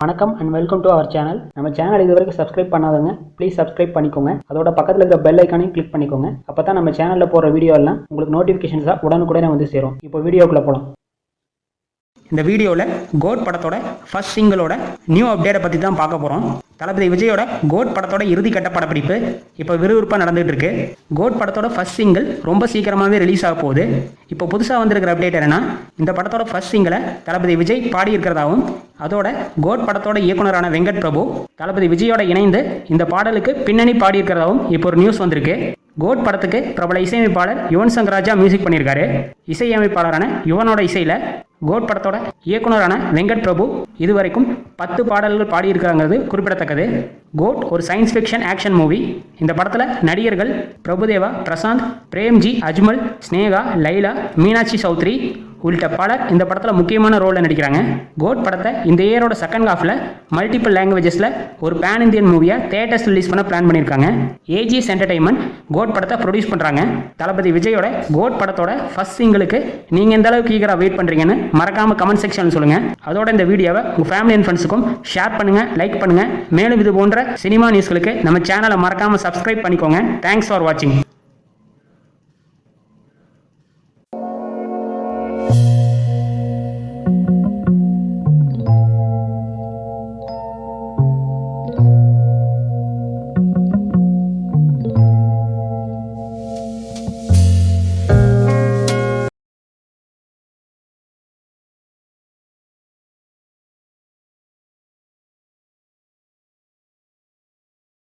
வணக்கம் and welcome to our channel. நம்ம channel இது வரைக்கும் சப்ஸ்கிரைப் பண்ணாதவங்க ப்ளீஸ் சப்ஸ்கிரைப் பண்ணிக்கோங்க. அதோட பக்கத்தில் இருக்கிற பெல் ஐக்கானையும் கிளிக் பண்ணிக்கோங்க. அப்போ தான் நம்ம சேனலில் போகிற வீடியோ எல்லாம் உங்களுக்கு நோட்டிஃபிகேஷன்ஸாக உடனுக்குடனே வந்து சேரும். இப்போ வீடியோக்குள்ளே போகலாம். இந்த வீடியோவில் கோட் படத்தோட ஃபர்ஸ்ட் சிங்கிளோட நியூ அப்டேட்டை பற்றி தான் பார்க்க போகிறோம். தளபதி விஜயோட கோட் படத்தோட இறுதிக்கட்ட படப்பிடிப்பு இப்போ விறுவிறுப்பாக நடந்துகிட்டு இருக்கு. கோட் படத்தோட ஃபர்ஸ்ட் சிங்கிள் ரொம்ப சீக்கிரமாகவே ரிலீஸ் ஆக போகுது. இப்போ புதுசாக வந்திருக்கிற அப்டேட் என்னன்னா, இந்த படத்தோட ஃபர்ஸ்ட் சிங்கிளை தளபதி விஜய் பாடி இருக்கிறதாவும், அதோட கோட் படத்தோட இயக்குனரான வெங்கட் பிரபு தளபதி விஜயோட இணைந்து இந்த பாடலுக்கு பின்னணி பாடி இருக்கிறதாவும் இப்போ ஒரு நியூஸ் வந்திருக்கு. கோட் படத்துக்கு பிரபல இசையமைப்பாளர் யுவன் சங்கர் ராஜா மியூசிக் பண்ணியிருக்காரு. இசையமைப்பாளரான யுவனோட இசையில் கோட் படத்தோட இயக்குனரான வெங்கட் பிரபு இதுவரைக்கும் 10 பாடல்கள் பாடியிருக்காங்கிறது குறிப்பிடத்தக்கது. கோட் ஒரு சயின்ஸ் ஃபிக்ஷன் ஆக்ஷன் மூவி. இந்த படத்தில் நடிகர்கள் பிரபுதேவா, பிரசாந்த், பிரேம்ஜி, அஜ்மல், ஸ்னேகா, லைலா, மீனாட்சி சௌத்ரி உள்ளிட்ட பலர் இந்த படத்தில் முக்கியமான ரோலில் நடிக்கிறாங்க. கோட் படத்தை இந்த இயரோட செகண்ட் ஹாஃபில் மல்டிபிள் லாங்குவேஜஸில் ஒரு பேன் இந்தியன் மூவியாக தியேட்டர்ஸ் ரிலீஸ் பண்ண பிளான் பண்ணியிருக்காங்க. ஏஜிஎஸ் என்டர்டைன்மெண்ட் கோட் படத்தை ப்ரொடியூஸ் பண்ணுறாங்க. தளபதி விஜயோட கோட் படத்தோட ஃபர்ஸ்ட் சிங்கிளுக்கு நீங்கள் எந்த அளவுக்கு ஈகராக வெயிட் பண்ணுறீங்கன்னு மறக்காமல் கமெண்ட் செக்ஷன் சொல்லுங்கள். அதோட இந்த வீடியோவை உங்கள் ஃபேமிலி அண்ட் ஃப்ரெண்ட்ஸுக்கும் ஷேர் பண்ணுங்கள், லைக் பண்ணுங்கள். மேலும் இது போன்ற சினிமா நியூஸ்களுக்கு நம்ம சேனலை மறக்காமல் சப்ஸ்கிரைப் பண்ணிக்கோங்க. தேங்க்ஸ் ஃபார் வாட்சிங்.